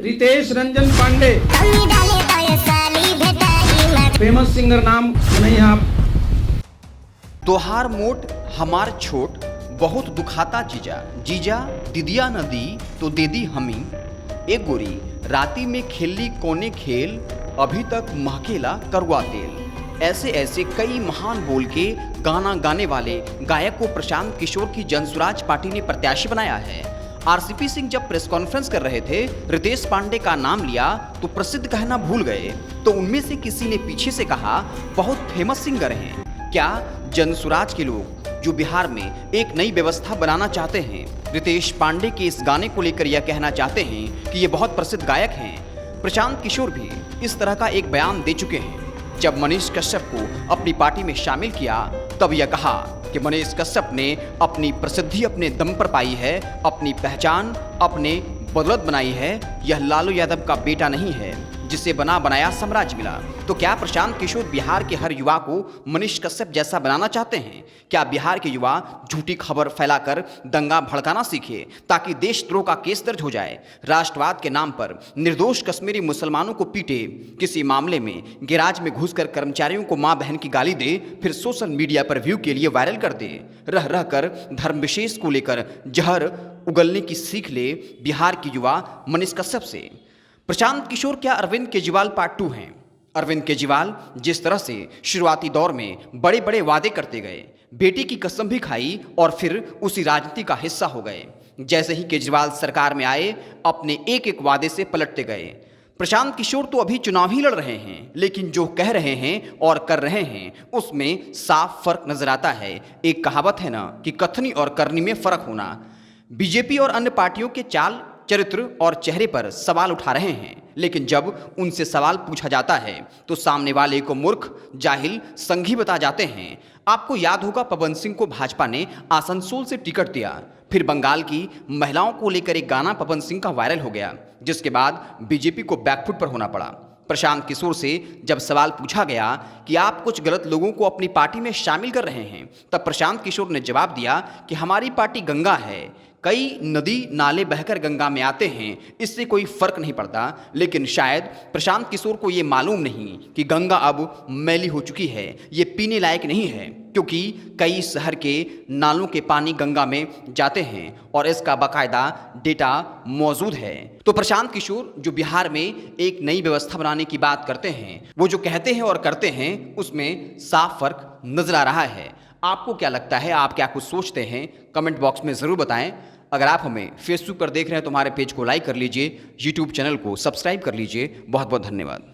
Ritesh Ranjan Pandey, famous singer नाम नहीं आप। तोहार मोट हमार छोट बहुत दुखाता जीजा, जीजा दीदिया न दी तो दे दी हमी। एक गोरी राती में खेली कोने खेल, अभी तक महकेला करुआ तेल। ऐसे ऐसे कई महान बोल के गाना गाने वाले गायक को प्रशांत किशोर की जनसुराज पार्टी ने प्रत्याशी बनाया है। आरसीपी सिंह जब प्रेस कॉन्फ्रेंस कर रहे थे, रितेश पांडे का नाम लिया तो प्रसिद्ध कहना भूल गए। तो उनमें से किसी ने पीछे से कहा, बहुत फेमस सिंगर हैं। क्या जनसुराज के लोग जो बिहार में एक नई व्यवस्था बनाना चाहते हैं, रितेश पांडे के इस गाने को लेकर यह कहना चाहते हैं कि ये बहुत प्रसिद्ध गायक हैं। प्रशांत किशोर भी इस तरह का एक बयान दे चुके हैं। जब मनीष कश्यप को अपनी पार्टी में शामिल किया तब यह कहा कि मनीष कश्यप ने अपनी प्रसिद्धि अपने दम पर पाई है, अपनी पहचान अपने बदौलत बनाई है। यह लालू यादव का बेटा नहीं है जिसे बना बनाया साम्राज्य मिला। तो क्या प्रशांत किशोर बिहार के हर युवा को मनीष कश्यप जैसा बनाना चाहते हैं? क्या बिहार के युवा झूठी खबर फैलाकर दंगा भड़काना सीखे ताकि देशद्रोह का केस दर्ज हो जाए, राष्ट्रवाद के नाम पर निर्दोष कश्मीरी मुसलमानों को पीटे, किसी मामले में गैराज में घुसकर कर्मचारियों को मां बहन की गाली दे, फिर सोशल मीडिया पर व्यू के लिए वायरल कर दे, रह रह कर धर्म विशेष को लेकर जहर उगलने की सीख ले बिहार के युवा मनीष कश्यप से। प्रशांत किशोर क्या अरविंद केजरीवाल पार्ट 2 हैं? अरविंद केजरीवाल जिस तरह से शुरुआती दौर में बड़े बड़े वादे करते गए, बेटी की कसम भी खाई और फिर उसी राजनीति का हिस्सा हो गए। जैसे ही केजरीवाल सरकार में आए, अपने एक एक वादे से पलटते गए। प्रशांत किशोर तो अभी चुनाव ही लड़ रहे हैं, लेकिन जो कह रहे हैं और कर रहे हैं उसमें साफ फर्क नजर आता है। एक कहावत है ना कि कथनी और करनी में फर्क होना। बीजेपी और अन्य पार्टियों के चाल, चरित्र और चेहरे पर सवाल उठा रहे हैं, लेकिन जब उनसे सवाल पूछा जाता है तो सामने वाले को मूर्ख, जाहिल, संघी बता जाते हैं। आपको याद होगा पवन सिंह को भाजपा ने आसनसोल से टिकट दिया, फिर बंगाल की महिलाओं को लेकर एक गाना पवन सिंह का वायरल हो गया, जिसके बाद बीजेपी को बैकफुट पर होना पड़ा। प्रशांत किशोर से जब सवाल पूछा गया कि आप कुछ गलत लोगों को अपनी पार्टी में शामिल कर रहे हैं, तब प्रशांत किशोर ने जवाब दिया कि हमारी पार्टी गंगा है, कई नदी नाले बहकर गंगा में आते हैं, इससे कोई फर्क नहीं पड़ता। लेकिन शायद प्रशांत किशोर को ये मालूम नहीं कि गंगा अब मैली हो चुकी है, ये पीने लायक नहीं है, क्योंकि कई शहर के नालों के पानी गंगा में जाते हैं और इसका बाकायदा डेटा मौजूद है। तो प्रशांत किशोर जो बिहार में एक नई व्यवस्था बनाने की बात करते हैं, वो जो कहते हैं और करते हैं उसमें साफ फर्क नजर आ रहा है। आपको क्या लगता है? आप क्या कुछ सोचते हैं? कमेंट बॉक्स में ज़रूर बताएं। अगर आप हमें फेसबुक पर देख रहे हैं तो हमारे पेज को लाइक कर लीजिए, यूट्यूब चैनल को सब्सक्राइब कर लीजिए। बहुत बहुत धन्यवाद।